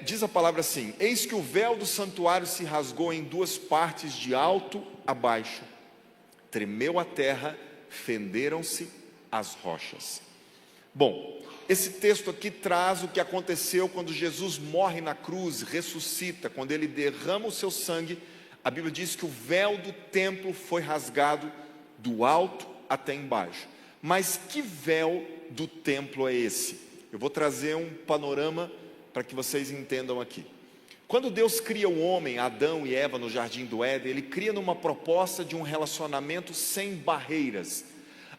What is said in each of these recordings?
Diz a palavra assim: eis que o véu do santuário se rasgou em duas partes, de alto a baixo, tremeu a terra, fenderam-se as rochas. Bom, esse texto aqui traz o que aconteceu quando Jesus morre na cruz, ressuscita, quando ele derrama o seu sangue. A Bíblia diz que o véu do templo foi rasgado do alto até embaixo. Mas que véu do templo é esse? Eu vou trazer um panorama para que vocês entendam aqui. Quando Deus cria o homem, Adão e Eva, no jardim do Éden, Ele cria numa proposta de um relacionamento sem barreiras.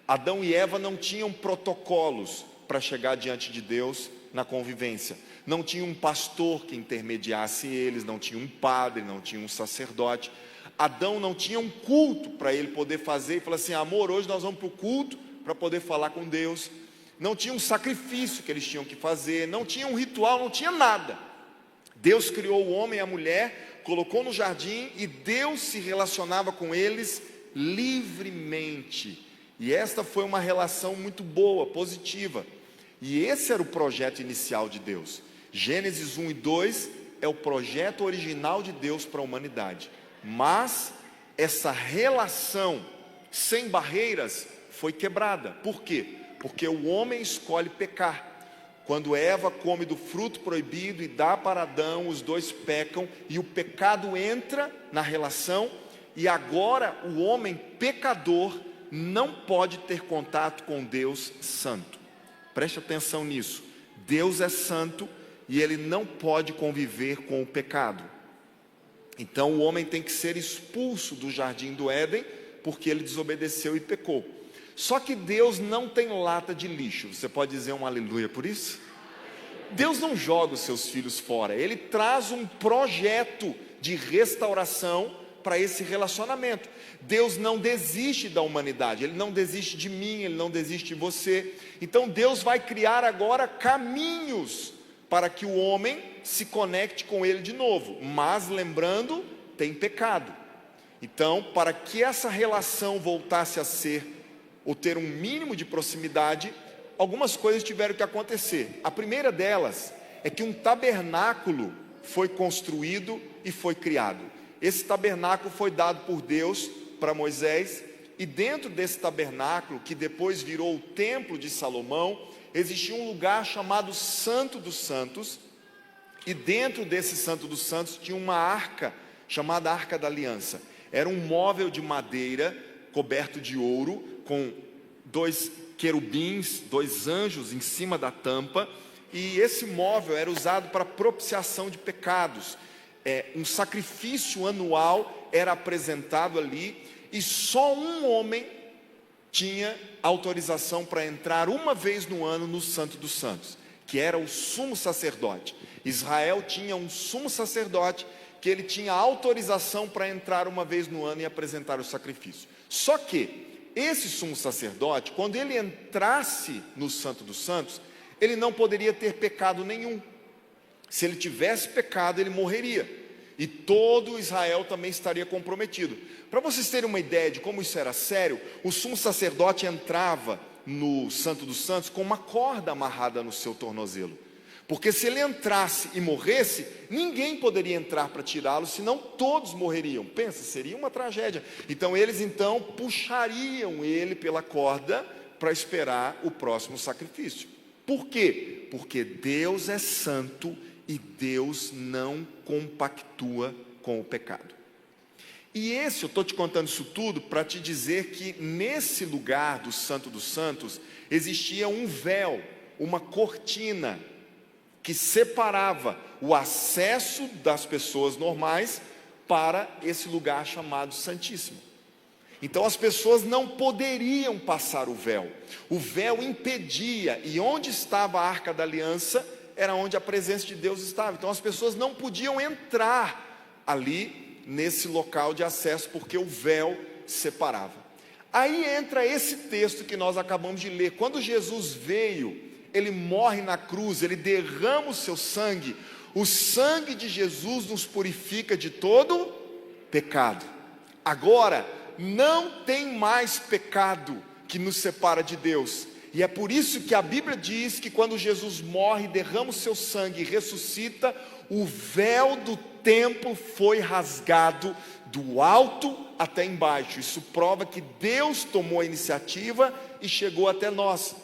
Adão e Eva não tinham protocolos para chegar diante de Deus na convivência. Não tinha um pastor que intermediasse eles, não tinha um padre, não tinha um sacerdote. Adão não tinha um culto para ele poder fazer e falar assim: amor, hoje nós vamos para o culto para poder falar com Deus. Não tinha um sacrifício que eles tinham que fazer, não tinha um ritual, não tinha nada. Deus criou o homem e a mulher, colocou no jardim e Deus se relacionava com eles livremente. E esta foi uma relação muito boa, positiva. E esse era o projeto inicial de Deus. Gênesis 1 e 2 é o projeto original de Deus para a humanidade. Mas essa relação sem barreiras foi quebrada. Por quê? Porque o homem escolhe pecar. Quando Eva come do fruto proibido e dá para Adão, os dois pecam e o pecado entra na relação. E agora o homem pecador não pode ter contato com Deus santo. Preste atenção nisso. Deus é santo e ele não pode conviver com o pecado. Então o homem tem que ser expulso do jardim do Éden, porque ele desobedeceu e pecou. Só que Deus não tem lata de lixo. Você pode dizer um aleluia por isso? Deus não joga os seus filhos fora. Ele traz um projeto de restauração para esse relacionamento. Deus não desiste da humanidade. Ele não desiste de mim, Ele não desiste de você. Então Deus vai criar agora caminhos para que o homem se conecte com Ele de novo. Mas lembrando, tem pecado. Então, para que essa relação voltasse a ser, ou ter um mínimo de proximidade, algumas coisas tiveram que acontecer. A primeira delas é que um tabernáculo foi construído e foi criado. Esse tabernáculo foi dado por Deus para Moisés, e dentro desse tabernáculo, que depois virou o templo de Salomão, existia um lugar chamado Santo dos Santos, e dentro desse Santo dos Santos tinha uma arca, chamada Arca da Aliança. Era um móvel de madeira, coberto de ouro, com 2 querubins, 2 anjos em cima da tampa, e esse móvel era usado para propiciação de pecados. Um sacrifício anual era apresentado ali, e só um homem tinha autorização para entrar uma vez no ano no Santo dos Santos, que era o sumo sacerdote. Israel tinha um sumo sacerdote que ele tinha autorização para entrar uma vez no ano e apresentar o sacrifício. Só que esse sumo sacerdote, quando ele entrasse no Santo dos Santos, ele não poderia ter pecado nenhum. Se ele tivesse pecado, ele morreria. E todo Israel também estaria comprometido. Para vocês terem uma ideia de como isso era sério, o sumo sacerdote entrava no Santo dos Santos com uma corda amarrada no seu tornozelo. Porque se ele entrasse e morresse, ninguém poderia entrar para tirá-lo, senão todos morreriam. Pensa, seria uma tragédia. Então eles puxariam ele pela corda para esperar o próximo sacrifício. Por quê? Porque Deus é santo e Deus não compactua com o pecado. E eu estou te contando isso tudo para te dizer que nesse lugar do Santo dos Santos existia um véu, uma cortina, que separava o acesso das pessoas normais para esse lugar chamado Santíssimo. Então as pessoas não poderiam passar o véu impedia, e onde estava a Arca da Aliança era onde a presença de Deus estava. Então as pessoas não podiam entrar ali nesse local de acesso, porque o véu separava. Aí entra esse texto que nós acabamos de ler. Quando Jesus veio, ele morre na cruz, ele derrama o seu sangue. O sangue de Jesus nos purifica de todo pecado. Agora, não tem mais pecado que nos separa de Deus. E é por isso que a Bíblia diz que quando Jesus morre, derrama o seu sangue e ressuscita, o véu do templo foi rasgado do alto até embaixo. Isso prova que Deus tomou a iniciativa e chegou até nós.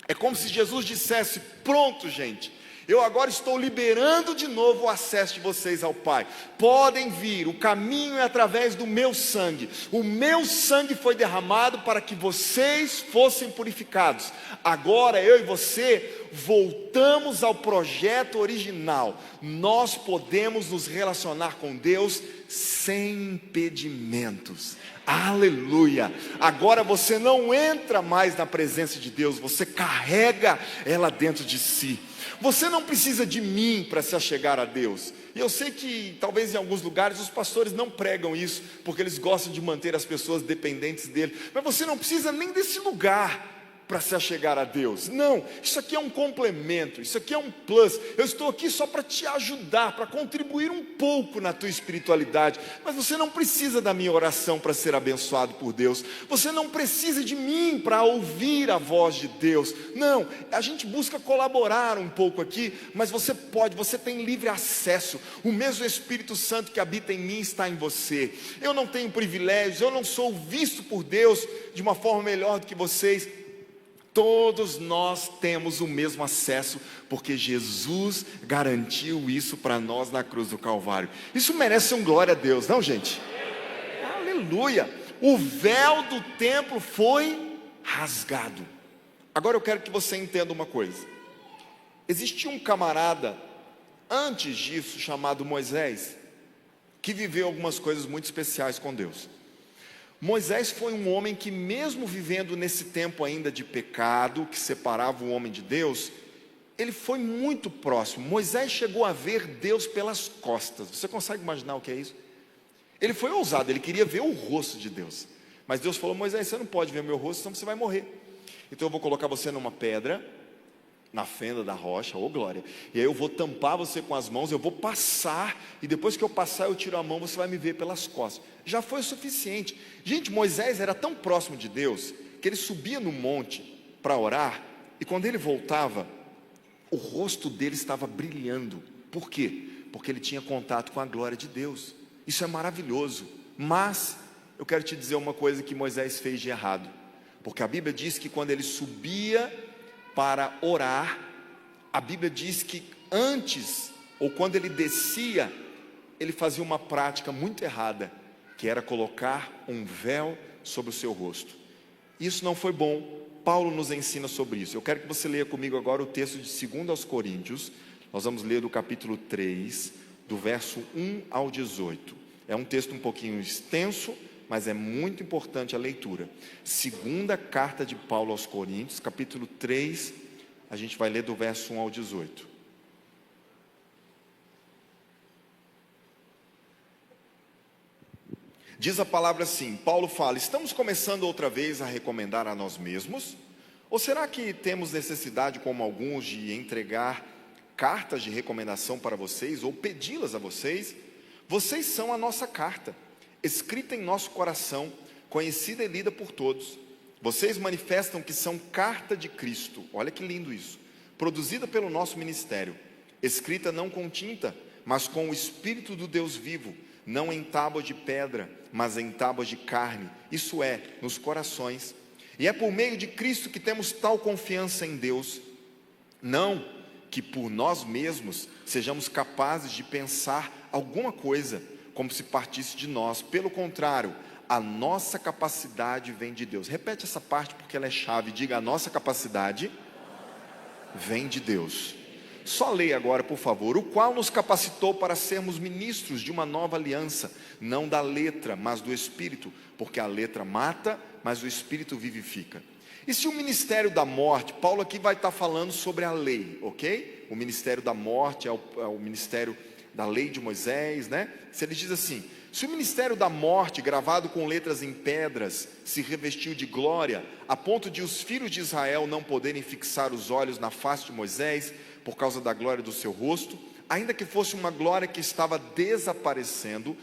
É como se Jesus dissesse: pronto, gente, eu agora estou liberando de novo o acesso de vocês ao Pai. Podem vir, o caminho é através do meu sangue. O meu sangue foi derramado para que vocês fossem purificados. Agora eu e você voltamos ao projeto original. Nós podemos nos relacionar com Deus sem impedimentos. Aleluia! Agora você não entra mais na presença de Deus, você carrega ela dentro de si. Você não precisa de mim para se achegar a Deus. E eu sei que talvez em alguns lugares os pastores não pregam isso, porque eles gostam de manter as pessoas dependentes dele. Mas você não precisa nem desse lugar para se achegar a Deus. Não, isso aqui é um complemento, isso aqui é um plus. Eu estou aqui só para te ajudar, para contribuir um pouco na tua espiritualidade. Mas você não precisa da minha oração para ser abençoado por Deus. Você não precisa de mim para ouvir a voz de Deus. Não, a gente busca colaborar um pouco aqui, mas você pode, você tem livre acesso. O mesmo Espírito Santo que habita em mim está em você. Eu não tenho privilégios, eu não sou visto por Deus de uma forma melhor do que vocês. Todos nós temos o mesmo acesso, porque Jesus garantiu isso para nós na cruz do Calvário. Isso merece um glória a Deus, não, gente? Aleluia! O véu do templo foi rasgado. Agora eu quero que você entenda uma coisa. Existia um camarada antes disso chamado Moisés, que viveu algumas coisas muito especiais com Deus. Moisés foi um homem que, mesmo vivendo nesse tempo ainda de pecado, que separava o homem de Deus, ele foi muito próximo. Moisés chegou a ver Deus pelas costas. Você consegue imaginar o que é isso? Ele foi ousado, ele queria ver o rosto de Deus. Mas Deus falou: Moisés, você não pode ver meu rosto, senão você vai morrer. Então eu vou colocar você numa pedra, na fenda da rocha, ô glória. E aí eu vou tampar você com as mãos, eu vou passar, e depois que eu passar eu tiro a mão, você vai me ver pelas costas. Já foi o suficiente. Gente, Moisés era tão próximo de Deus, que ele subia no monte para orar, e quando ele voltava, o rosto dele estava brilhando. Por quê? Porque ele tinha contato com a glória de Deus. Isso é maravilhoso. Mas eu quero te dizer uma coisa que Moisés fez de errado, porque a Bíblia diz que quando ele subia para orar, a Bíblia diz que antes, ou quando ele descia, ele fazia uma prática muito errada, que era colocar um véu sobre o seu rosto. Isso não foi bom. Paulo nos ensina sobre isso. Eu quero que você leia comigo agora o texto de 2 aos Coríntios. Nós vamos ler do capítulo 3, do verso 1 ao 18. É um texto um pouquinho extenso, mas é muito importante a leitura. Segunda carta de Paulo aos Coríntios, capítulo 3, a gente vai ler do verso 1 ao 18. Diz a palavra assim, Paulo fala: estamos começando outra vez a recomendar a nós mesmos? Ou será que temos necessidade, como alguns, de entregar cartas de recomendação para vocês, ou pedi-las a vocês? Vocês são a nossa carta, escrita em nosso coração, conhecida e lida por todos. Vocês manifestam que são carta de Cristo. Olha que lindo isso. Produzida pelo nosso ministério, escrita não com tinta, mas com o Espírito do Deus vivo, não em tábua de pedra, mas em tábuas de carne, isso é, nos corações. E é por meio de Cristo que temos tal confiança em Deus. Não que por nós mesmos sejamos capazes de pensar alguma coisa como se partisse de nós. Pelo contrário, a nossa capacidade vem de Deus. Repete essa parte porque ela é chave. Diga: a nossa capacidade vem de Deus. Só leia agora, por favor. O qual nos capacitou para sermos ministros de uma nova aliança, não da letra, mas do Espírito, porque a letra mata, mas o Espírito vivifica. E se o ministério da morte, Paulo aqui vai estar falando sobre a lei, ok? O ministério da morte é o ministério da lei de Moisés, né? Se ele diz assim: se o ministério da morte, gravado com letras em pedras, se revestiu de glória, a ponto de os filhos de Israel não poderem fixar os olhos na face de Moisés, por causa da glória do seu rosto, ainda que fosse uma glória que estava desaparecendo,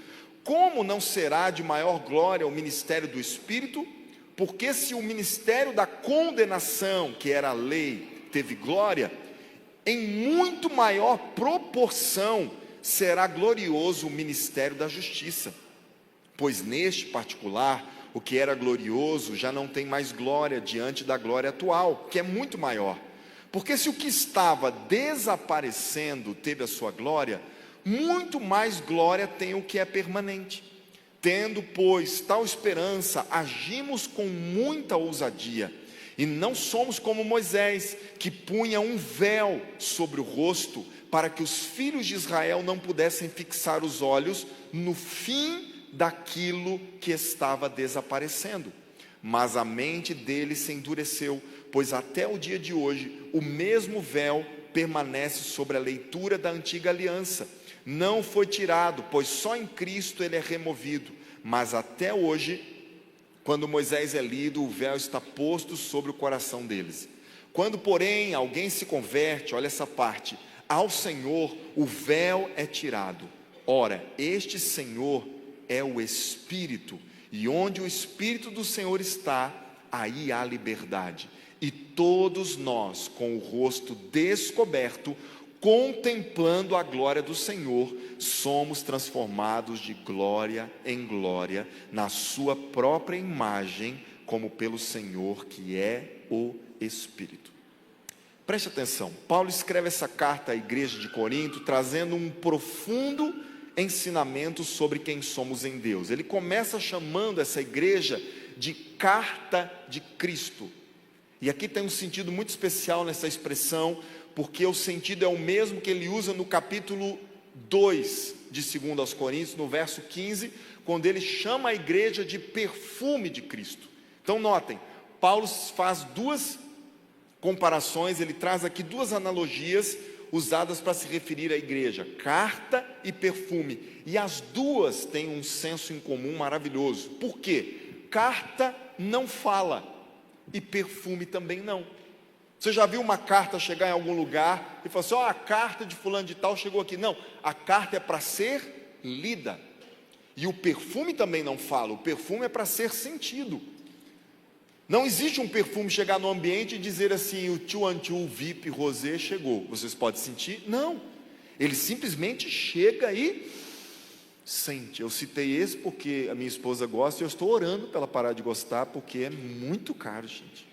como não será de maior glória o ministério do Espírito? Porque se o ministério da condenação, que era a lei, teve glória, em muito maior proporção será glorioso o ministério da justiça. Pois neste particular, o que era glorioso já não tem mais glória diante da glória atual, que é muito maior. Porque se o que estava desaparecendo teve a sua glória, muito mais glória tem o que é permanente. Tendo, pois, tal esperança, agimos com muita ousadia, e não somos como Moisés, que punha um véu sobre o rosto, para que os filhos de Israel não pudessem fixar os olhos no fim daquilo que estava desaparecendo. Mas a mente deles se endureceu, pois até o dia de hoje, o mesmo véu permanece sobre a leitura da antiga aliança. Não foi tirado, pois só em Cristo ele é removido. Mas até hoje, quando Moisés é lido, o véu está posto sobre o coração deles. Quando, porém, alguém se converte, olha essa parte, ao Senhor, o véu é tirado. Ora, este Senhor é o Espírito, e onde o Espírito do Senhor está, aí há liberdade. E todos nós, com o rosto descoberto, contemplando a glória do Senhor, somos transformados de glória em glória, na sua própria imagem, como pelo Senhor que é o Espírito. Preste atenção, Paulo escreve essa carta à igreja de Corinto, trazendo um profundo ensinamento sobre quem somos em Deus. Ele começa chamando essa igreja de carta de Cristo. E aqui tem um sentido muito especial nessa expressão, porque o sentido é o mesmo que ele usa no capítulo 2 de 2 aos Coríntios, no verso 15, quando ele chama a igreja de perfume de Cristo. Então notem, Paulo faz duas comparações, ele traz aqui duas analogias usadas para se referir à igreja, carta e perfume, e as duas têm um senso em comum maravilhoso. Por quê? Carta não fala e perfume também não. Você já viu uma carta chegar em algum lugar e falar assim, a carta de fulano de tal chegou aqui? Não, a carta é para ser lida. E o perfume também não fala, o perfume é para ser sentido. Não existe um perfume chegar no ambiente e dizer assim, o tio VIP rosé chegou, vocês podem sentir? Não, ele simplesmente chega e sente. Eu citei esse porque a minha esposa gosta e eu estou orando para ela parar de gostar, porque é muito caro, gente.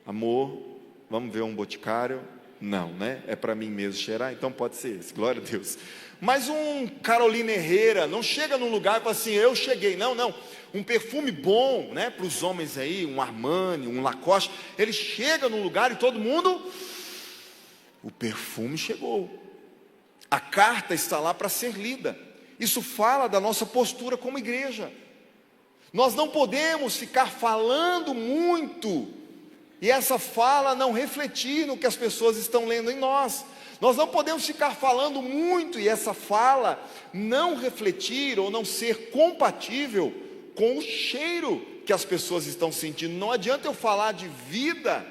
Amor, vamos ver um boticário? Não, né? É para mim mesmo cheirar, então pode ser esse, glória a Deus. Mas um Carolina Herrera não chega num lugar e fala assim, eu cheguei. Não, não. Um perfume bom, né? Para os homens aí, um Armani, um Lacoste, ele chega num lugar e todo mundo, o perfume chegou. A carta está lá para ser lida. Isso fala da nossa postura como igreja. Nós não podemos ficar falando muito e essa fala não refletir no que as pessoas estão lendo em nós. Nós não podemos ficar falando muito e essa fala não refletir ou não ser compatível com o cheiro que as pessoas estão sentindo. Não adianta eu falar de vida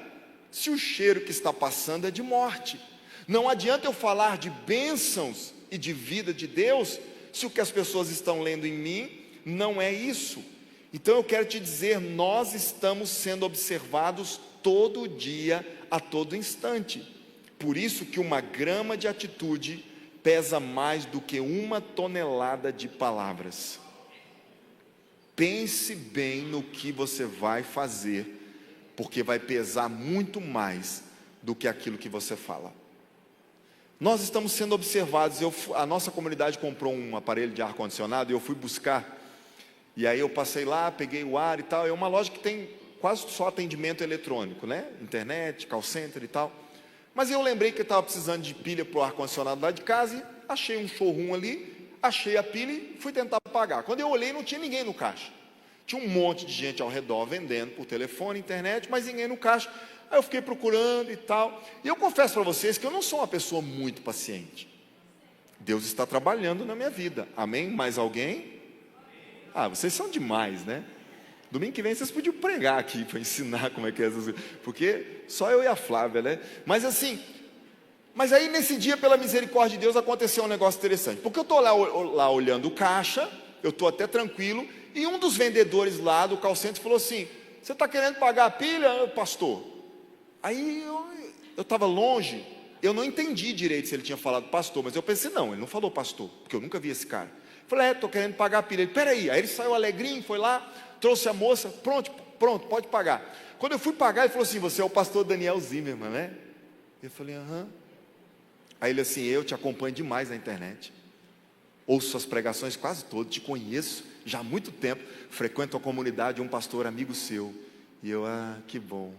se o cheiro que está passando é de morte. Não adianta eu falar de bênçãos e de vida de Deus se o que as pessoas estão lendo em mim não é isso. Então eu quero te dizer, nós estamos sendo observados todo dia, a todo instante. Por isso que uma grama de atitude pesa mais do que 1 tonelada de palavras. Pense bem no que você vai fazer, porque vai pesar muito mais do que aquilo que você fala. Nós estamos sendo observados. A nossa comunidade comprou um aparelho de ar-condicionado e eu fui buscar. E aí eu passei lá, peguei o ar e tal. É uma loja que tem quase só atendimento eletrônico, né? Internet, call center e tal. Mas eu lembrei que eu estava precisando de pilha para o ar-condicionado lá de casa e achei um showroom ali, achei a pilha e fui tentar pagar. Quando eu olhei, não tinha ninguém no caixa. Tinha um monte de gente ao redor vendendo por telefone, internet, mas ninguém no caixa. Aí eu fiquei procurando e tal. E eu confesso para vocês que eu não sou uma pessoa muito paciente. Deus está trabalhando na minha vida. Amém? Mais alguém? Ah, vocês são demais, né? Domingo que vem vocês podiam pregar aqui para ensinar como é que é essas coisas. Porque só eu e a Flávia, né? Mas assim, mas aí nesse dia, pela misericórdia de Deus, aconteceu um negócio interessante. Porque eu estou lá olhando o caixa, eu estou até tranquilo, E um dos vendedores lá do call center falou assim: você está querendo pagar a pilha, pastor? Aí eu estava longe, eu não entendi direito se ele tinha falado pastor, mas eu pensei, não, ele não falou pastor, porque eu nunca vi esse cara. Falei, estou querendo pagar a pilha. Ele, peraí. Aí ele saiu alegrinho, foi lá, trouxe a moça, pronto, pode pagar. Quando eu fui pagar, ele falou assim: você é o pastor Daniel Zimmermann, né? Eu falei, aham. Aí ele assim: eu te acompanho demais na internet, ouço suas pregações quase todas, te conheço já há muito tempo, frequento a comunidade de um pastor amigo seu. E eu, que bom.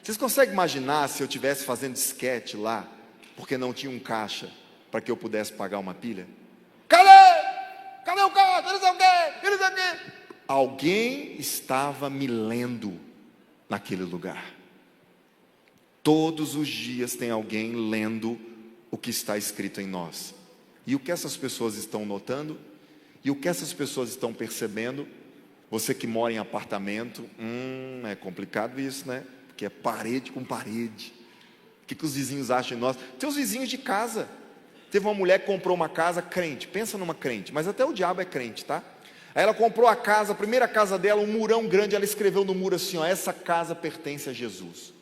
Vocês conseguem imaginar se eu estivesse fazendo esquete lá, porque não tinha um caixa, para que eu pudesse pagar uma pilha? Cadê o caixa? Não sei o quê, não sei o quê. Alguém estava me lendo naquele lugar. Todos os dias tem alguém lendo o que está escrito em nós. E o que essas pessoas estão notando? E o que essas pessoas estão percebendo? Você que mora em apartamento, é complicado isso, né? Porque é parede com parede. O que os vizinhos acham de nós? Tem os vizinhos de casa. Teve uma mulher que comprou uma casa crente, pensa numa crente, mas até o diabo é crente, tá? Aí ela comprou a casa, a primeira casa dela, um murão grande, ela escreveu no muro assim, essa casa pertence a Jesus.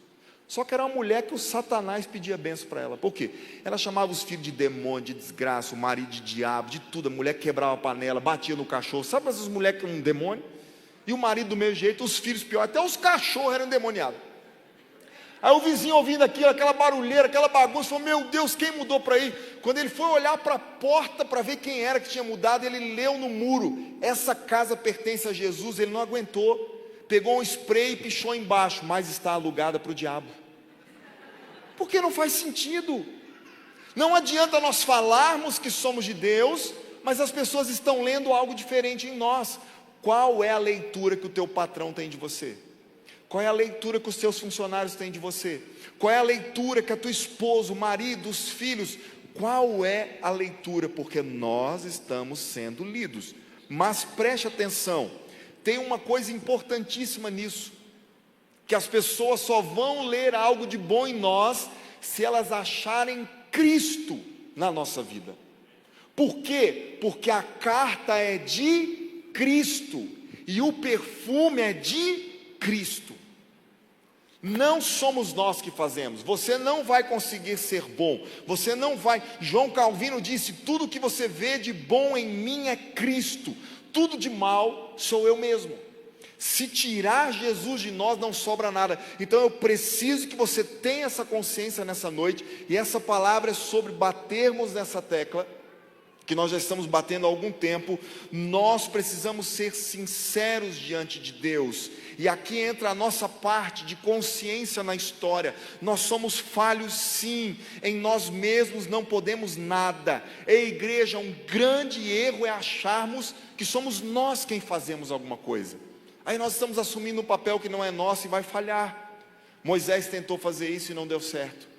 Só que era uma mulher que o Satanás pedia benção para ela. Por quê? Ela chamava os filhos de demônio, de desgraça, o marido de diabo, de tudo. A mulher quebrava a panela, batia no cachorro. Sabe essas mulheres que eram um demônio? E o marido do mesmo jeito, os filhos pior, até os cachorros eram endemoniados. Aí o vizinho ouvindo aquilo, aquela barulheira, aquela bagunça, falou, meu Deus, quem mudou para aí? Quando ele foi olhar para a porta para ver quem era que tinha mudado, ele leu no muro, essa casa pertence a Jesus. Ele não aguentou, pegou um spray e pichou embaixo, mas está alugada para o diabo. Porque não faz sentido. Não adianta nós falarmos que somos de Deus, mas as pessoas estão lendo algo diferente em nós. Qual é a leitura que o teu patrão tem de você? Qual é a leitura que os teus funcionários têm de você? Qual é a leitura que a tua esposa, o marido, os filhos, qual é a leitura? Porque nós estamos sendo lidos. Mas preste atenção, tem uma coisa importantíssima nisso, que as pessoas só vão ler algo de bom em nós, se elas acharem Cristo na nossa vida. Por quê? Porque a carta é de Cristo, e o perfume é de Cristo. Não somos nós que fazemos. Você não vai conseguir ser bom. Você não vai. João Calvino disse: tudo que você vê de bom em mim é Cristo. Tudo de mal sou eu mesmo. Se tirar Jesus de nós, não sobra nada. Então eu preciso que você tenha essa consciência nessa noite. E essa palavra é sobre batermos nessa tecla, que nós já estamos batendo há algum tempo. Nós precisamos ser sinceros diante de Deus. E aqui entra a nossa parte de consciência na história. Nós somos falhos sim, em nós mesmos não podemos nada. Ei, igreja, um grande erro é acharmos que somos nós quem fazemos alguma coisa. Aí nós estamos assumindo um papel que não é nosso e vai falhar. Moisés tentou fazer isso e não deu certo.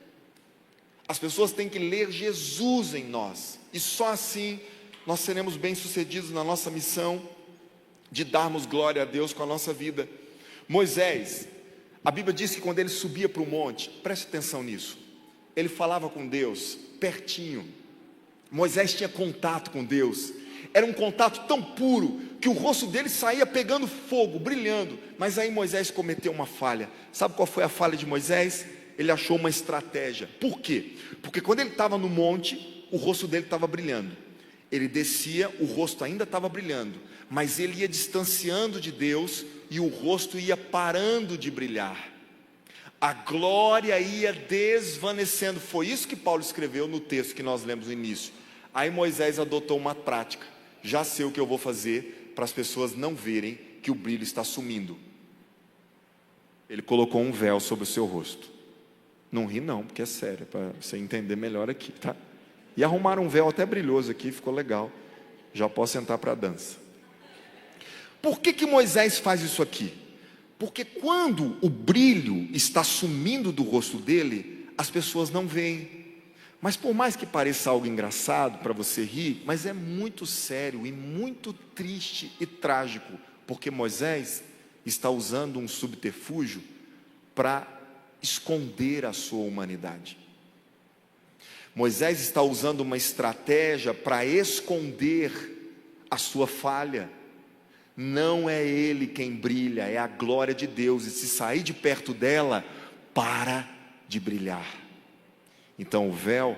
As pessoas têm que ler Jesus em nós, e só assim nós seremos bem-sucedidos na nossa missão de darmos glória a Deus com a nossa vida. Moisés, a Bíblia diz que quando ele subia para o monte, preste atenção nisso, ele falava com Deus pertinho. Moisés tinha contato com Deus, era um contato tão puro que o rosto dele saía pegando fogo, brilhando. Mas aí Moisés cometeu uma falha. Sabe qual foi a falha de Moisés? Ele achou uma estratégia. Por quê? Porque quando ele estava no monte, o rosto dele estava brilhando. Ele descia, o rosto ainda estava brilhando, mas ele ia distanciando de Deus e o rosto ia parando de brilhar. A glória ia desvanecendo. Foi isso que Paulo escreveu no texto que nós lemos no início. Aí Moisés adotou uma prática. Já sei o que eu vou fazer para as pessoas não verem que o brilho está sumindo. Ele colocou um véu sobre o seu rosto. Não ri não, porque é sério, para você entender melhor aqui, tá? E arrumaram um véu até brilhoso aqui, ficou legal. Já posso sentar para a dança. Por que Moisés faz isso aqui? Porque quando o brilho está sumindo do rosto dele, as pessoas não veem. Mas por mais que pareça algo engraçado para você rir, mas é muito sério e muito triste e trágico, porque Moisés está usando um subterfúgio para esconder a sua humanidade. Moisés está usando uma estratégia para esconder a sua falha. não é ele quem brilha, é a glória de Deus, e se sair de perto dela, para de brilhar. Então o véu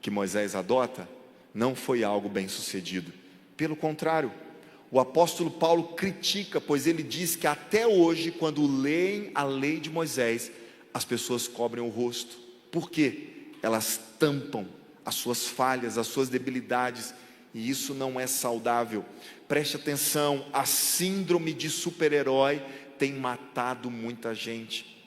que Moisés adota não foi algo bem sucedido, pelo contrário, o apóstolo Paulo critica, pois ele diz que até hoje, quando leem a lei de Moisés, as pessoas cobrem o rosto. Por quê? Elas tampam as suas falhas, as suas debilidades, e isso não é saudável. Preste atenção, a síndrome de super-herói tem matado muita gente.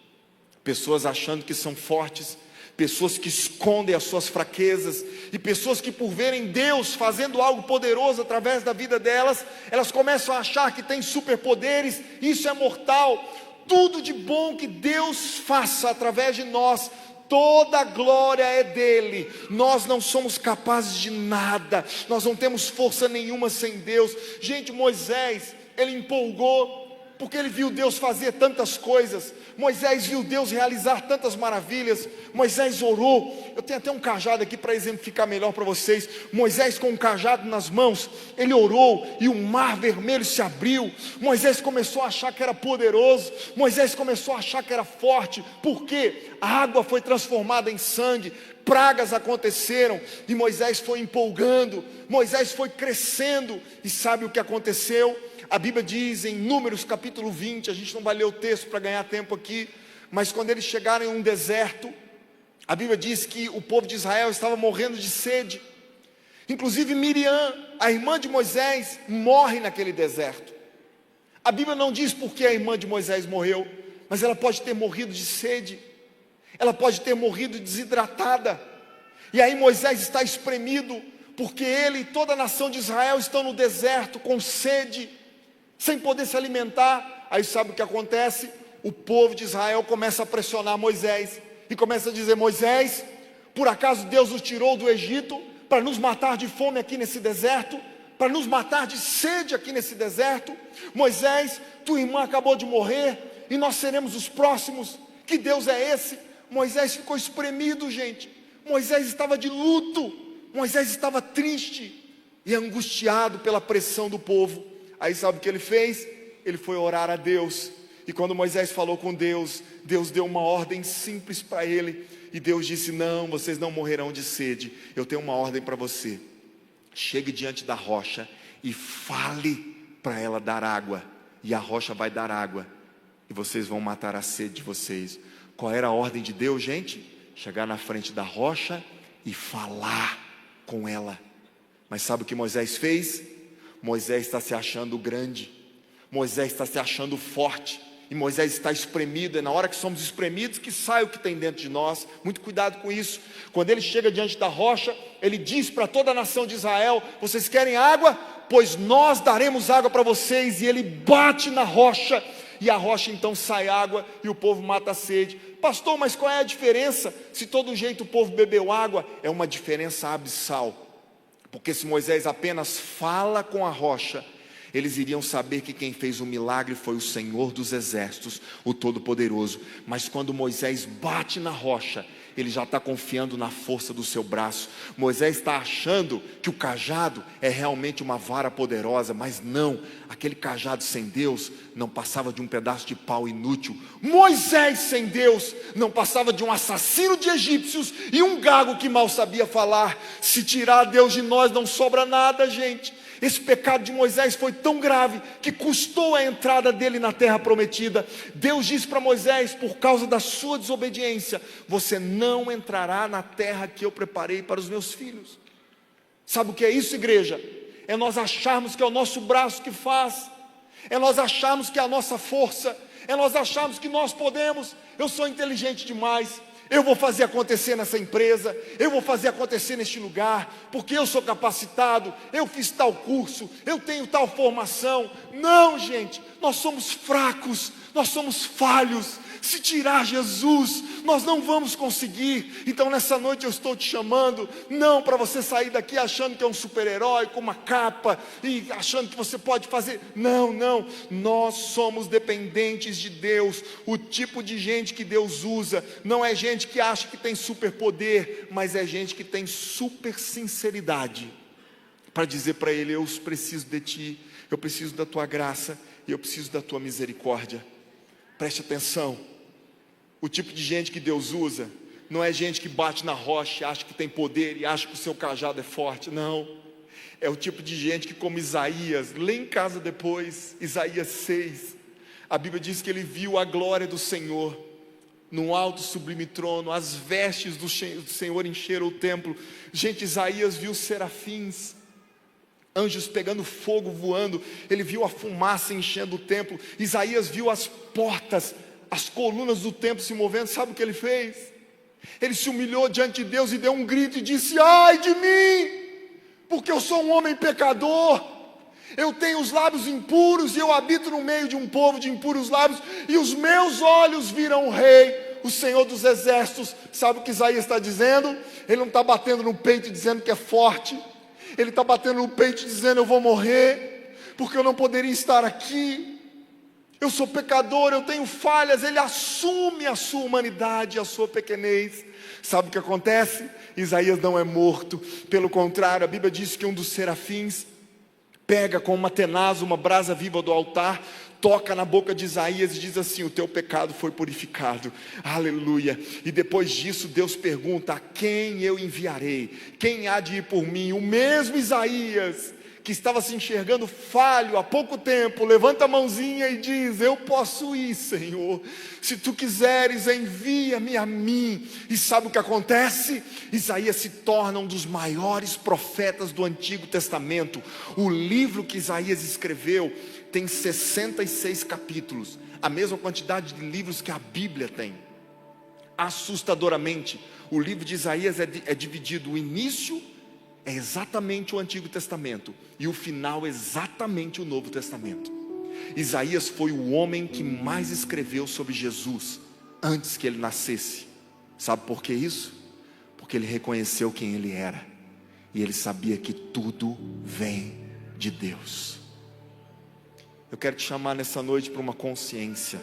Pessoas achando que são fortes, pessoas que escondem as suas fraquezas, e pessoas que, por verem Deus fazendo algo poderoso através da vida delas, elas começam a achar que têm superpoderes. Isso é mortal. Tudo de bom que Deus faça através de nós, toda a glória é dele. Nós não somos capazes de nada, nós não temos força nenhuma sem Deus. Gente, Moisés, ele empolgou, porque ele viu Deus fazer tantas coisas. Moisés viu Deus realizar tantas maravilhas. Moisés orou. Eu tenho até um cajado aqui para exemplificar melhor para vocês. Moisés, com um cajado nas mãos, ele orou e o mar vermelho se abriu. Moisés começou a achar que era poderoso. Moisés começou a achar que era forte. Por quê? A água foi transformada em sangue, pragas aconteceram, e Moisés foi empolgando, Moisés foi crescendo. E sabe o que aconteceu? A Bíblia diz em Números capítulo 20, a gente não vai ler o texto para ganhar tempo aqui, mas quando eles chegaram em um deserto, a Bíblia diz que o povo de Israel estava morrendo de sede. Inclusive Miriam, a irmã de Moisés, morre naquele deserto. A Bíblia não diz por que a irmã de Moisés morreu, mas ela pode ter morrido de sede, ela pode ter morrido desidratada. E aí Moisés está espremido, porque ele e toda a nação de Israel estão no deserto com sede, sem poder se alimentar. Aí sabe o que acontece? O povo de Israel começa a pressionar Moisés, e começa a dizer: Moisés, por acaso Deus nos tirou do Egito para nos matar de fome aqui nesse deserto? Para nos matar de sede aqui nesse deserto? Moisés, tua irmã acabou de morrer, e nós seremos os próximos. Que Deus é esse? Moisés ficou espremido, gente. Moisés estava de luto, Moisés estava triste e angustiado pela pressão do povo. Aí sabe o que ele fez? Ele foi orar a Deus, e quando Moisés falou com Deus, Deus deu uma ordem simples para ele, e Deus disse: não, vocês não morrerão de sede, eu tenho uma ordem para você. Chegue diante da rocha e fale para ela dar água, e a rocha vai dar água, e vocês vão matar a sede de vocês. Qual era a ordem de Deus, gente? Chegar na frente da rocha e falar com ela. Mas sabe o que Moisés fez? Moisés está se achando grande, Moisés está se achando forte, e Moisés está espremido. É na hora que somos espremidos que sai o que tem dentro de nós. Muito cuidado com isso. Quando ele chega diante da rocha, ele diz para toda a nação de Israel: vocês querem água? Pois nós daremos água para vocês. E ele bate na rocha, e a rocha então sai água, e o povo mata a sede. Pastor, mas qual é a diferença? Se todo jeito o povo bebeu água, é uma diferença abissal. Porque se Moisés apenas fala com a rocha, eles iriam saber que quem fez o milagre foi o Senhor dos Exércitos, o Todo-Poderoso. Mas quando Moisés bate na rocha, ele já está confiando na força do seu braço. Moisés está achando que o cajado é realmente uma vara poderosa, mas não, aquele cajado sem Deus não passava de um pedaço de pau inútil. Moisés sem Deus não passava de um assassino de egípcios e um gago que mal sabia falar. Se tirar Deus de nós, não sobra nada, gente. Esse pecado de Moisés foi tão grave que custou a entrada dele na terra prometida. Deus disse para Moisés: por causa da sua desobediência, você não entrará na terra que eu preparei para os meus filhos. Sabe o que é isso, igreja? É nós acharmos que é o nosso braço que faz, é nós acharmos que é a nossa força, é nós acharmos que nós podemos. Eu sou inteligente demais, eu vou fazer acontecer nessa empresa, eu vou fazer acontecer neste lugar, porque eu sou capacitado, eu fiz tal curso, eu tenho tal formação. Não, gente, nós somos fracos, nós somos falhos. Se tirar Jesus, nós não vamos conseguir. Então nessa noite eu estou te chamando, não para você sair daqui achando que é um super-herói com uma capa e achando que você pode fazer. Não, não, nós somos dependentes de Deus. O tipo de gente que Deus usa não é gente que acha que tem superpoder, mas é gente que tem super sinceridade. para dizer para Ele: eu preciso de Ti, eu preciso da Tua graça e eu preciso da Tua misericórdia. Preste atenção, o tipo de gente que Deus usa não é gente que bate na rocha e acha que tem poder e acha que o seu cajado é forte, não. É o tipo de gente que, como Isaías, lê em casa depois, Isaías 6, a Bíblia diz que ele viu a glória do Senhor num alto sublime trono, as vestes do Senhor encheram o templo. Gente, Isaías viu serafins, anjos pegando fogo, voando. Ele viu a fumaça enchendo o templo. Isaías viu as portas, as colunas do templo se movendo. Sabe o que ele fez? Ele se humilhou diante de Deus e deu um grito e disse: ai de mim, porque eu sou um homem pecador, eu tenho os lábios impuros e eu habito no meio de um povo de impuros lábios, e os meus olhos viram o Rei, o Senhor dos exércitos. Sabe o que Isaías está dizendo? Ele não está batendo no peito dizendo que é forte, ele está batendo no peito dizendo: eu vou morrer, porque eu não poderia estar aqui, eu sou pecador, eu tenho falhas. Ele assume a sua humanidade, a sua pequenez. Sabe o que acontece? Isaías não é morto, pelo contrário, a Bíblia diz que um dos serafins pega com uma tenaz uma brasa viva do altar, toca na boca de Isaías e diz assim: o teu pecado foi purificado, aleluia. E depois disso Deus pergunta: a quem eu enviarei? Quem há de ir por mim? O mesmo Isaías, que estava se enxergando falho há pouco tempo, levanta a mãozinha e diz: eu posso ir, Senhor, se Tu quiseres, envia-me a mim. E sabe o que acontece? Isaías se torna um dos maiores profetas do Antigo Testamento. O livro que Isaías escreveu tem 66 capítulos, a mesma quantidade de livros que a Bíblia tem. Assustadoramente, o livro de Isaías é dividido: o início é exatamente o Antigo Testamento e o final exatamente o Novo Testamento. Isaías foi o homem que mais escreveu sobre Jesus antes que ele nascesse. Sabe por que isso? Porque ele reconheceu quem ele era e ele sabia que tudo vem de Deus. Eu quero te chamar nessa noite para uma consciência.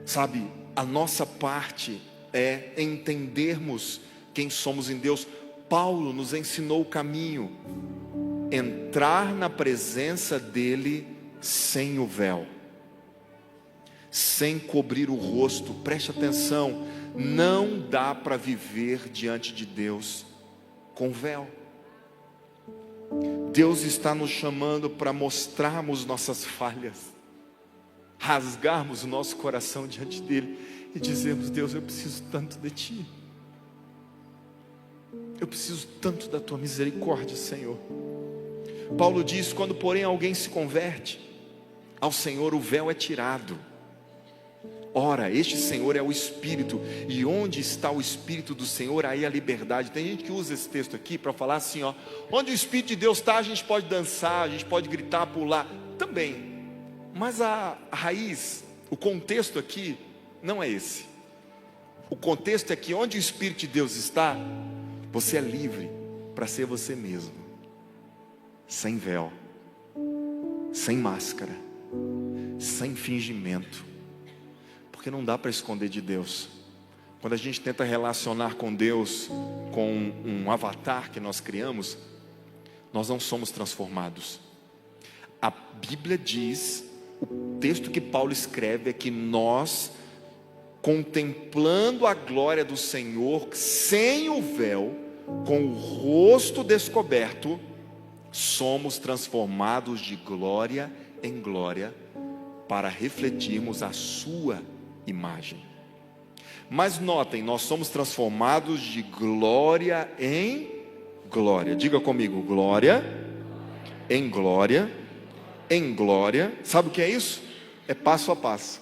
Sabe, a nossa parte é entendermos quem somos em Deus. Paulo nos ensinou o caminho: entrar na presença dele sem o véu, sem cobrir o rosto. Preste atenção, não dá para viver diante de Deus com véu. Deus está nos chamando para mostrarmos nossas falhas, rasgarmos o nosso coração diante dele e dizermos: Deus, eu preciso tanto de Ti, eu preciso tanto da Tua misericórdia, Senhor. Paulo diz: quando porém alguém se converte ao Senhor, o véu é tirado. Ora, este Senhor é o Espírito, e onde está o Espírito do Senhor, aí a liberdade. Tem gente que usa esse texto aqui para falar assim, ó: onde o Espírito de Deus está, a gente pode dançar, a gente pode gritar, pular, também. Mas a raiz, o contexto aqui não é esse. O contexto é que onde o Espírito de Deus está, você é livre para ser você mesmo, sem véu, sem máscara, sem fingimento, porque não dá para esconder de Deus. Quando a gente tenta relacionar com Deus com um avatar que nós criamos, nós não somos transformados. A Bíblia diz, o texto que Paulo escreve é que nós, contemplando a glória do Senhor sem o véu, com o rosto descoberto, somos transformados de glória em glória, para refletirmos a sua imagem. Mas notem, nós somos transformados de glória em glória. Diga comigo: glória em glória em glória. Sabe o que é isso? É passo a passo.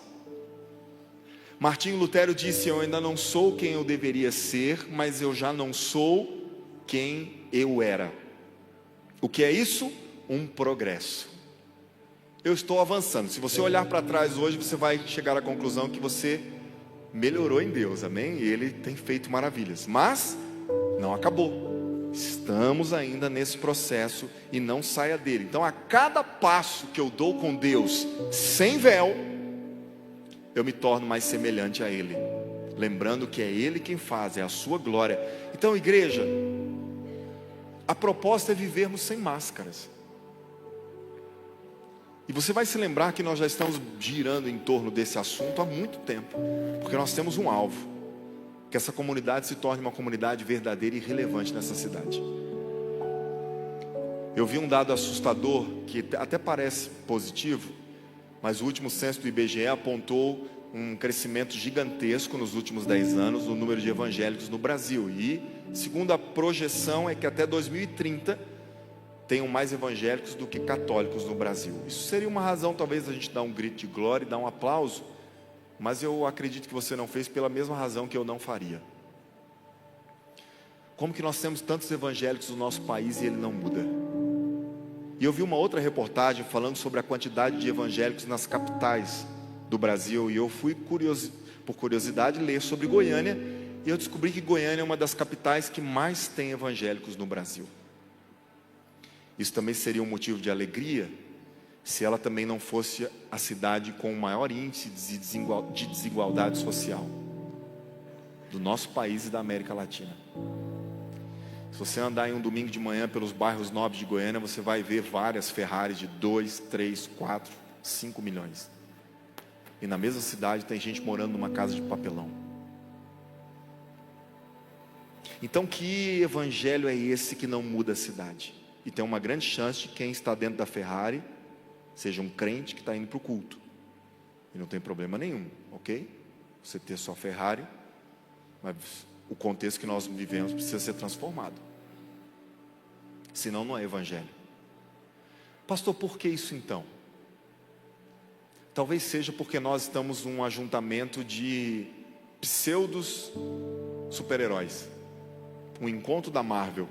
Martinho Lutero disse: eu ainda não sou quem eu deveria ser, mas eu já não sou quem eu era. O que é isso? Um progresso. Eu estou avançando. Se você olhar para trás hoje, você vai chegar à conclusão que você melhorou em Deus, amém? E Ele tem feito maravilhas, mas não acabou. Estamos ainda nesse processo e não saia dele. Então, a cada passo que eu dou com Deus sem véu, eu me torno mais semelhante a Ele, lembrando que é Ele quem faz, é a sua glória. Então, igreja, A proposta é vivermos sem máscaras. E você vai se lembrar que nós já estamos girando em torno desse assunto há muito tempo, porque nós temos um alvo: que essa comunidade se torne uma comunidade verdadeira e relevante nessa cidade. Eu vi um dado assustador, que até parece positivo, mas o último censo do IBGE apontou um crescimento gigantesco nos últimos 10 anos no número de evangélicos no Brasil. E, segundo a projeção, é que até 2030 tenham mais evangélicos do que católicos no Brasil. Isso seria uma razão, talvez, a gente dar um grito de glória e dar um aplauso, mas eu acredito que você não fez pela mesma razão que eu não faria. Como que nós temos tantos evangélicos no nosso país e ele não muda? E eu vi uma outra reportagem falando sobre a quantidade de evangélicos nas capitais do Brasil, e eu fui por curiosidade ler sobre Goiânia, e eu descobri que Goiânia é uma das capitais que mais tem evangélicos no Brasil. Isso também seria um motivo de alegria, se ela também não fosse a cidade com o maior índice de desigualdade social do nosso país e da América Latina. Se você andar em um domingo de manhã pelos bairros nobres de Goiânia, você vai ver várias Ferraris de 2, 3, 4, 5 milhões. E na mesma cidade tem gente morando numa casa de papelão. Então, que evangelho é esse que não muda a cidade? E tem uma grande chance de quem está dentro da Ferrari seja um crente que está indo para o culto. E não tem problema nenhum, ok? Você ter só Ferrari, mas o contexto que nós vivemos precisa ser transformado. Senão não é evangelho. Pastor, por que isso então? Talvez seja porque nós estamos num ajuntamento de pseudos super-heróis. Um encontro da Marvel,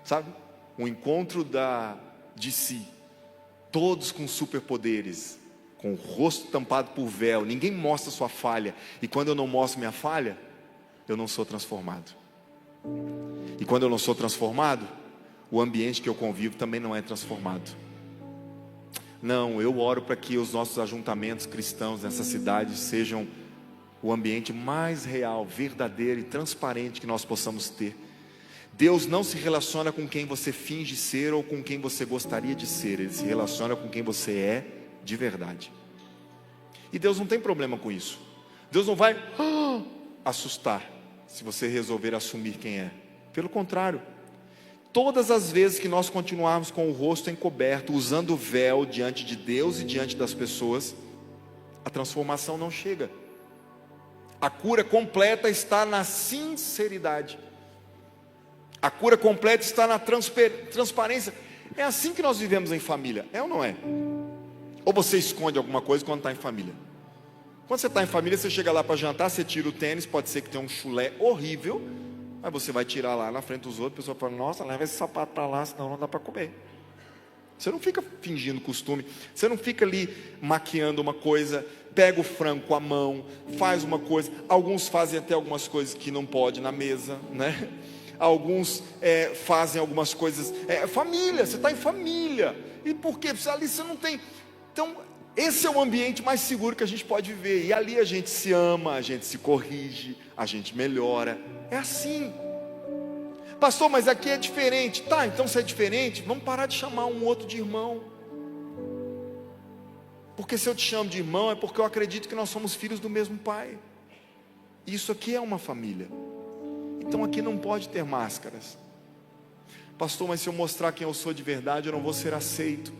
sabe? Um encontro da DC. Todos com superpoderes, com o rosto tampado por véu. Ninguém mostra sua falha. E quando eu não mostro minha falha, eu não sou transformado. E quando eu não sou transformado, o ambiente que eu convivo também não é transformado. Não, eu oro para que os nossos ajuntamentos cristãos nessa cidade sejam o ambiente mais real, verdadeiro e transparente que nós possamos ter. Deus não se relaciona com quem você finge ser ou com quem você gostaria de ser. Ele se relaciona com quem você é de verdade. E Deus não tem problema com isso. Deus não vai assustar se você resolver assumir quem é. Pelo contrário, todas as vezes que nós continuarmos com o rosto encoberto, usando o véu diante de Deus e diante das pessoas, a transformação não chega. A cura completa está na sinceridade. A cura completa está na transparência. É assim que nós vivemos em família, é ou não é? Ou você esconde alguma coisa quando está em família? Quando você está em família, você chega lá para jantar, você tira o tênis, pode ser que tenha um chulé horrível, mas você vai tirar lá na frente dos outros, a pessoa fala, nossa, leva esse sapato para lá, senão não dá para comer. Você não fica fingindo costume, você não fica ali maquiando uma coisa, pega o frango com a mão, faz uma coisa. Alguns fazem até algumas coisas que não pode na mesa, né? Alguns fazem algumas coisas, família, você está em família, e por quê? Ali você não tem. Então, esse é o ambiente mais seguro que a gente pode viver, e ali a gente se ama, a gente se corrige, a gente melhora, é assim. Pastor, mas aqui é diferente. Tá, então se é diferente, vamos parar de chamar um outro de irmão, porque se eu te chamo de irmão, é porque eu acredito que nós somos filhos do mesmo pai, isso aqui é uma família. Então aqui não pode ter máscaras. Pastor, mas se eu mostrar quem eu sou de verdade, eu não vou ser aceito.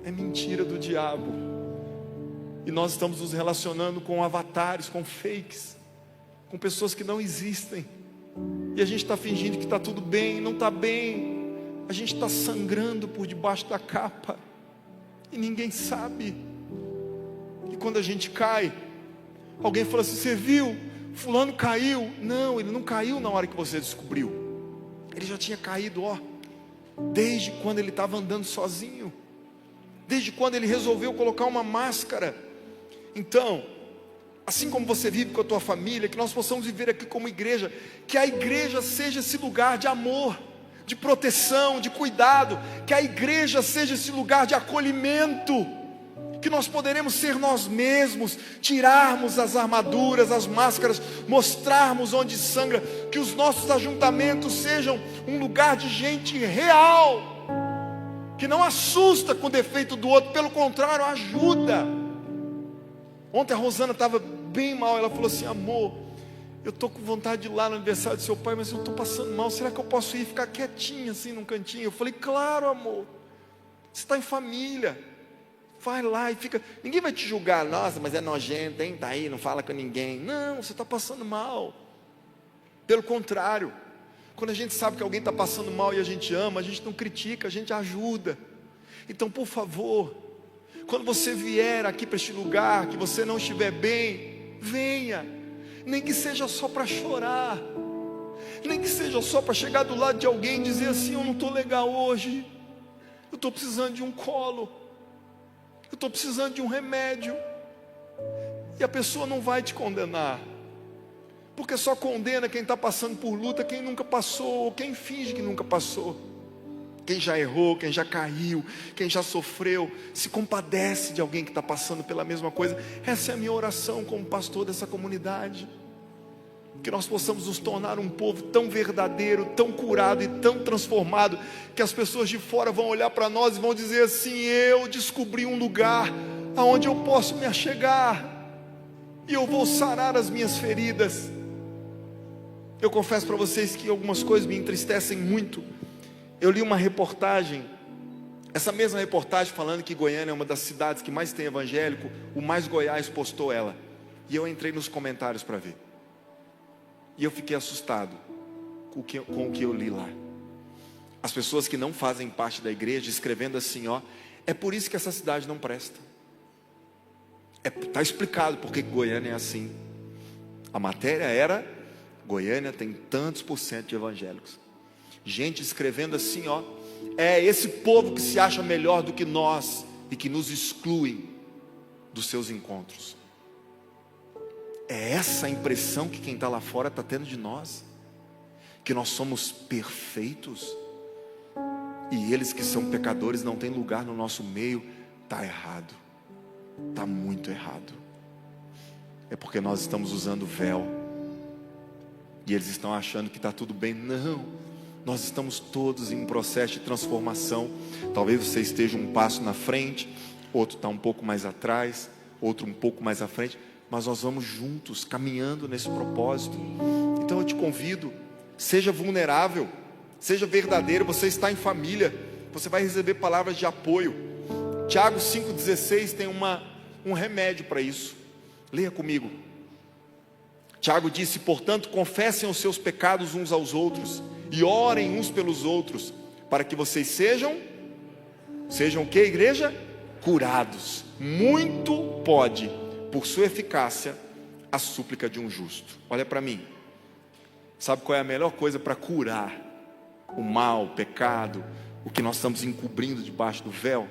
É mentira do diabo. E nós estamos nos relacionando com avatares, com fakes, com pessoas que não existem. E a gente está fingindo que está tudo bem, não está bem. A gente está sangrando por debaixo da capa. E ninguém sabe. E quando a gente cai, alguém fala assim, você viu? Fulano caiu. Não, ele não caiu na hora que você descobriu. Ele já tinha caído, desde quando ele estava andando sozinho, desde quando ele resolveu colocar uma máscara. Então, assim como você vive com a tua família, que nós possamos viver aqui como igreja, que a igreja seja esse lugar de amor, de proteção, de cuidado, que a igreja seja esse lugar de acolhimento, que nós poderemos ser nós mesmos, tirarmos as armaduras, as máscaras, mostrarmos onde sangra, que os nossos ajuntamentos sejam um lugar de gente real, que não assusta com o defeito do outro, pelo contrário, ajuda. Ontem a Rosana estava bem mal, ela falou assim: amor, eu estou com vontade de ir lá no aniversário do seu pai, mas eu estou passando mal, será que eu posso ir ficar quietinha assim num cantinho? Eu falei: claro, amor, você está em família, vai lá e fica, ninguém vai te julgar. Nossa, mas é nojento, hein? Está aí, não fala com ninguém. Não, você está passando mal. Pelo contrário, quando a gente sabe que alguém está passando mal e a gente ama, a gente não critica, a gente ajuda. Então, por favor, quando você vier aqui para este lugar, que você não estiver bem, venha, nem que seja só para chorar, nem que seja só para chegar do lado de alguém e dizer assim: eu não estou legal hoje, eu estou precisando de um colo, eu estou precisando de um remédio. E a pessoa não vai te condenar, porque só condena quem está passando por luta, quem nunca passou, ou quem finge que nunca passou. Quem já errou, quem já caiu, quem já sofreu, se compadece de alguém que está passando pela mesma coisa. Essa é a minha oração como pastor dessa comunidade, que nós possamos nos tornar um povo tão verdadeiro, tão curado e tão transformado, que as pessoas de fora vão olhar para nós e vão dizer assim: eu descobri um lugar aonde eu posso me achegar, e eu vou sarar as minhas feridas. Eu confesso para vocês que algumas coisas me entristecem muito. Eu li uma reportagem, essa mesma reportagem falando que Goiânia é uma das cidades que mais tem evangélico. O Mais Goiás postou ela, e eu entrei nos comentários para ver, e eu fiquei assustado com o que eu li lá. As pessoas que não fazem parte da igreja escrevendo assim: ó, é por isso que essa cidade não presta. Está explicado porque Goiânia é assim. A matéria era: Goiânia tem tantos % de evangélicos. Gente escrevendo assim: ó, é esse povo que se acha melhor do que nós e que nos excluem dos seus encontros. É essa a impressão que quem está lá fora está tendo de nós, que nós somos perfeitos, e eles que são pecadores não têm lugar no nosso meio. Está errado, está muito errado. É porque nós estamos usando véu, e eles estão achando que está tudo bem. Não, nós estamos todos em um processo de transformação. Talvez você esteja um passo na frente, outro está um pouco mais atrás, outro um pouco mais à frente, mas nós vamos juntos, caminhando nesse propósito. Então eu te convido, seja vulnerável, seja verdadeiro. Você está em família, você vai receber palavras de apoio. Tiago 5,16 tem um remédio para isso. Leia comigo. Tiago disse: portanto, confessem os seus pecados uns aos outros, e orem uns pelos outros, para que vocês sejam o que, igreja? Curados. Muito pode, por sua eficácia, a súplica de um justo. Olha para mim. Sabe qual é a melhor coisa para curar o mal, o pecado, o que nós estamos encobrindo debaixo do véu?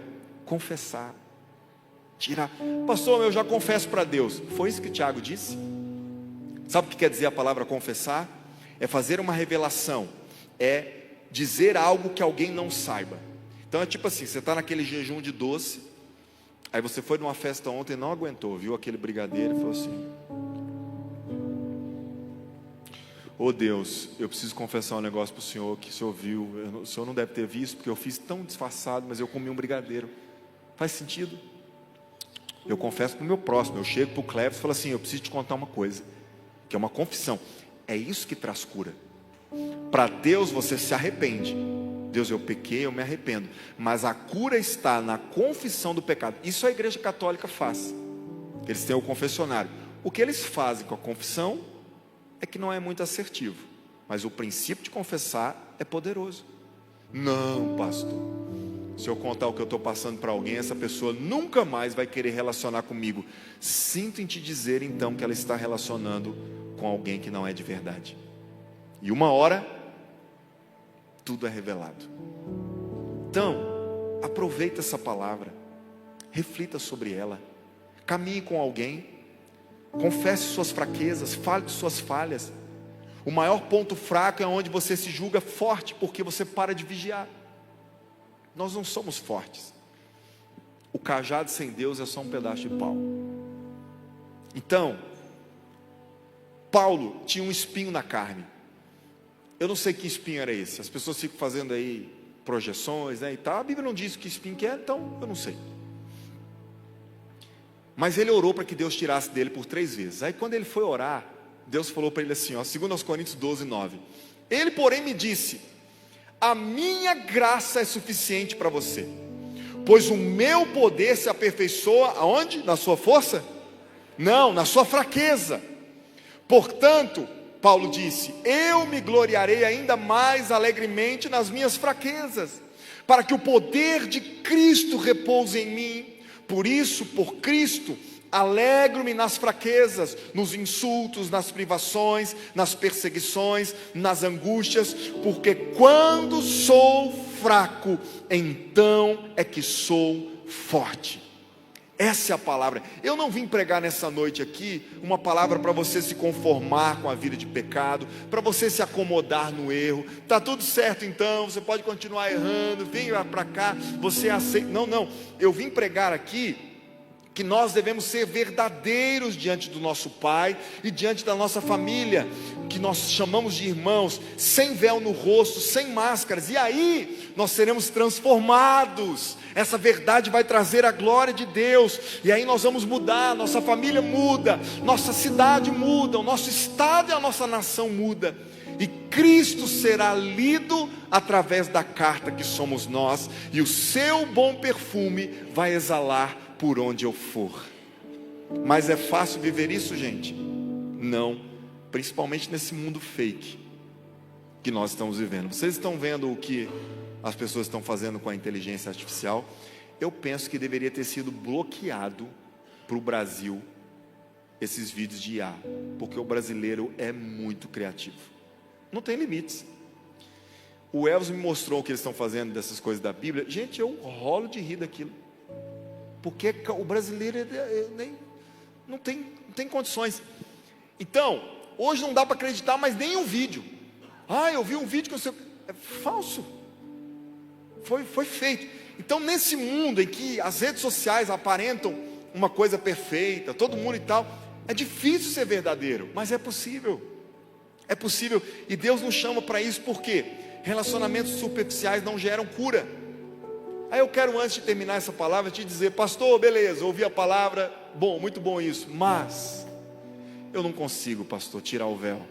Confessar. Tirar. Pastor, eu já confesso para Deus. Foi isso que Tiago disse? Sabe o que quer dizer a palavra confessar? É fazer uma revelação, é dizer algo que alguém não saiba. Então é tipo assim: você está naquele jejum de doce, aí você foi numa festa ontem e não aguentou, viu aquele brigadeiro e falou assim: ô Deus, eu preciso confessar um negócio para o Senhor, que o Senhor viu, o Senhor não deve ter visto, porque eu fiz tão disfarçado, mas eu comi um brigadeiro. Faz sentido? Eu confesso para o meu próximo, eu chego para o Cleves e falo assim: eu preciso te contar uma coisa, que é uma confissão. É isso que traz cura. Para Deus você se arrepende. Deus, eu pequei, eu me arrependo. Mas a cura está na confissão do pecado. Isso a igreja católica faz. Eles têm o confessionário. O que eles fazem com a confissão é que não é muito assertivo, mas o princípio de confessar é poderoso. Não, pastor, se eu contar o que eu estou passando para alguém, essa pessoa nunca mais vai querer relacionar comigo. Sinto em te dizer então que ela está relacionando com alguém que não é de verdade. E uma hora tudo é revelado. Então, aproveita essa palavra, reflita sobre ela, caminhe com alguém, confesse suas fraquezas, fale de suas falhas. O maior ponto fraco é onde você se julga forte, porque você para de vigiar. Nós não somos fortes. O cajado sem Deus é só um pedaço de pau. Então, Paulo tinha um espinho na carne. Eu não sei que espinho era esse. As pessoas ficam fazendo aí projeções, né, e tal. A Bíblia não diz que espinho que é, então eu não sei. Mas ele orou para que Deus tirasse dele por 3 vezes. Aí quando ele foi orar, Deus falou para ele assim, ó, 2 Coríntios 12, 9. Ele, porém, me disse: a minha graça é suficiente para você, pois o meu poder se aperfeiçoa aonde? Na sua força? Não, na sua fraqueza. Portanto, Paulo disse, eu me gloriarei ainda mais alegremente nas minhas fraquezas, para que o poder de Cristo repouse em mim. Por isso, por Cristo, alegro-me nas fraquezas, nos insultos, nas privações, nas perseguições, nas angústias, porque quando sou fraco, então é que sou forte. Essa é a palavra. Eu não vim pregar nessa noite aqui uma palavra para você se conformar com a vida de pecado, para você se acomodar no erro. Tá tudo certo então, você pode continuar errando, vem para cá, você aceita. Não. Eu vim pregar aqui que nós devemos ser verdadeiros diante do nosso Pai e diante da nossa família, que nós chamamos de irmãos, sem véu no rosto, sem máscaras, e aí nós seremos transformados. Essa verdade vai trazer a glória de Deus, e aí nós vamos mudar, nossa família muda, nossa cidade muda, o nosso estado e a nossa nação muda, e Cristo será lido através da carta que somos nós, e o seu bom perfume vai exalar por onde eu for. Mas é fácil viver isso, gente? Não, principalmente nesse mundo fake que nós estamos vivendo. Vocês estão vendo o que as pessoas estão fazendo com a inteligência artificial? Eu penso que deveria ter sido bloqueado para o Brasil esses vídeos de IA, porque o brasileiro é muito criativo, não tem limites. O Elvis me mostrou o que eles estão fazendo dessas coisas da Bíblia. Gente, eu rolo de rir daquilo, porque o brasileiro não tem condições. Então, hoje não dá para acreditar mais nem um vídeo. Eu vi um vídeo que é falso. Foi feito. Então, nesse mundo em que as redes sociais aparentam uma coisa perfeita, todo mundo e tal, é difícil ser verdadeiro, mas é possível. É possível, e Deus nos chama para isso, porque relacionamentos superficiais não geram cura. Aí eu quero, antes de terminar essa palavra, te dizer, pastor, beleza, ouvi a palavra, bom, muito bom isso, mas eu não consigo, pastor, tirar o véu,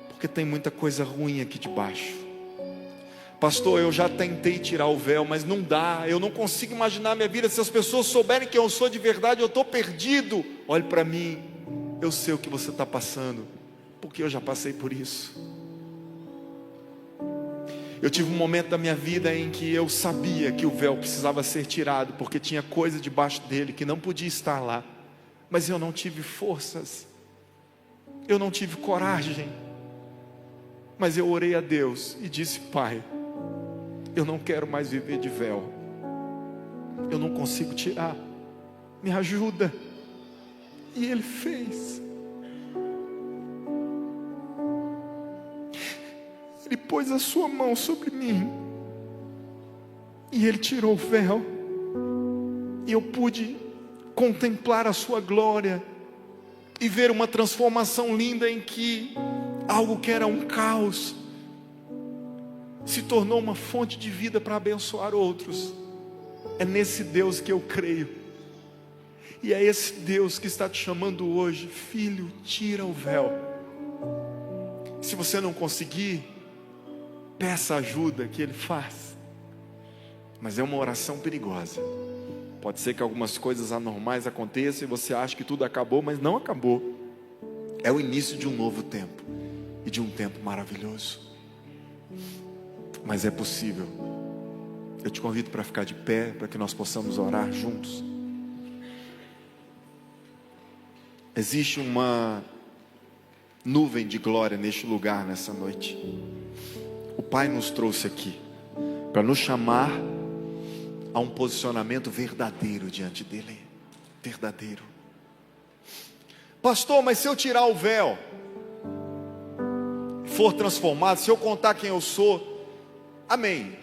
porque tem muita coisa ruim aqui debaixo. Pastor, eu já tentei tirar o véu, mas não dá, eu não consigo imaginar a minha vida. Se as pessoas souberem quem eu sou de verdade, eu estou perdido. Olhe para mim, eu sei o que você está passando, porque eu já passei por isso. Eu tive um momento da minha vida em que eu sabia que o véu precisava ser tirado, porque tinha coisa debaixo dele que não podia estar lá, mas eu não tive forças, eu não tive coragem, mas eu orei a Deus e disse, Pai, eu não quero mais viver de véu, eu não consigo tirar, me ajuda. E Ele fez. Ele pôs a sua mão sobre mim, e Ele tirou o véu, e eu pude contemplar a sua glória, e ver uma transformação linda, em que algo que era um caos, se tornou uma fonte de vida para abençoar outros. É nesse Deus que eu creio, e é esse Deus que está te chamando hoje. Filho, tira o véu. Se você não conseguir, peça ajuda que Ele faz, mas é uma oração perigosa. Pode ser que algumas coisas anormais aconteçam e você acha que tudo acabou, mas não acabou. É o início de um novo tempo, e de um tempo maravilhoso. Mas é possível. Eu te convido para ficar de pé, para que nós possamos orar juntos. Existe uma nuvem de glória neste lugar, nessa noite. O Pai nos trouxe aqui para nos chamar a um posicionamento verdadeiro diante dEle. Verdadeiro. Pastor, mas se eu tirar o véu, for transformado, se eu contar quem eu sou, amém.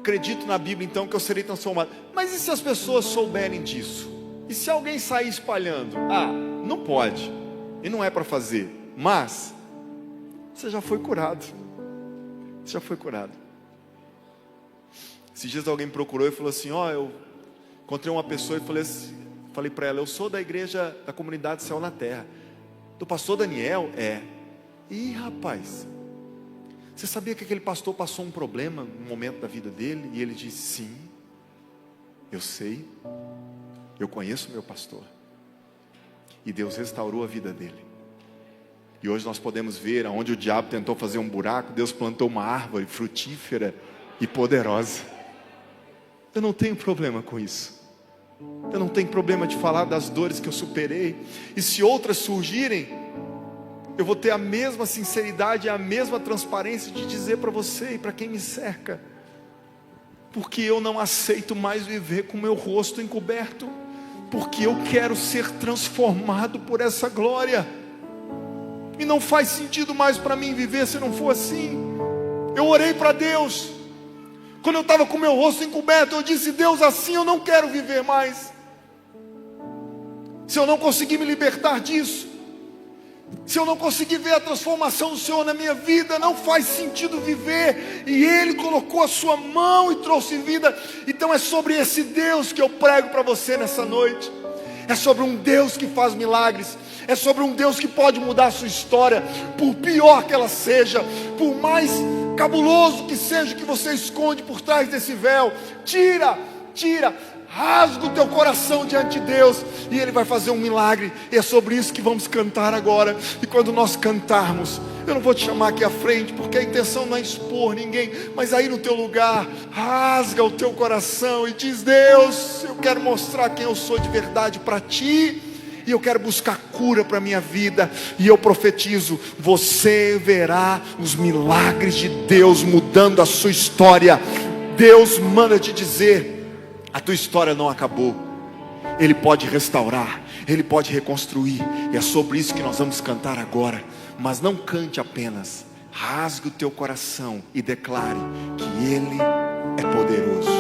acredito na Bíblia então que eu serei transformado. Mas e se as pessoas souberem disso? E se alguém sair espalhando? Não pode, e não é para fazer. Mas você já foi curado. Você já foi curado. Esses dias alguém me procurou e falou assim: eu encontrei uma pessoa e falei para ela: eu sou da igreja da comunidade Céu na Terra, do pastor Daniel. Ih, rapaz, você sabia que aquele pastor passou um problema no momento da vida dele? E ele disse: sim, eu sei, eu conheço meu pastor. E Deus restaurou a vida dele. E hoje nós podemos ver aonde o diabo tentou fazer um buraco, Deus plantou uma árvore frutífera e poderosa. Eu não tenho problema com isso. Eu não tenho problema de falar das dores que eu superei. E se outras surgirem, eu vou ter a mesma sinceridade e a mesma transparência de dizer para você e para quem me cerca. Porque eu não aceito mais viver com meu rosto encoberto. Porque eu quero ser transformado por essa glória. E não faz sentido mais para mim viver se não for assim. Eu orei para Deus. Quando eu estava com meu rosto encoberto, eu disse: Deus, assim eu não quero viver mais. Se eu não conseguir me libertar disso, se eu não conseguir ver a transformação do Senhor na minha vida, não faz sentido viver. E Ele colocou a sua mão e trouxe vida. Então é sobre esse Deus que eu prego para você nessa noite. É sobre um Deus que faz milagres. É sobre um Deus que pode mudar a sua história, por pior que ela seja, por mais cabuloso que seja o que você esconde por trás desse véu. Tira, rasga o teu coração diante de Deus, e Ele vai fazer um milagre. E é sobre isso que vamos cantar agora. E quando nós cantarmos, eu não vou te chamar aqui à frente, porque a intenção não é expor ninguém, mas aí no teu lugar, rasga o teu coração e diz: Deus, eu quero mostrar quem eu sou de verdade para Ti, e eu quero buscar cura para a minha vida. E eu profetizo: você verá os milagres de Deus mudando a sua história. Deus manda te dizer: a tua história não acabou. Ele pode restaurar, Ele pode reconstruir. E é sobre isso que nós vamos cantar agora. Mas não cante apenas, rasgue o teu coração e declare que Ele é poderoso.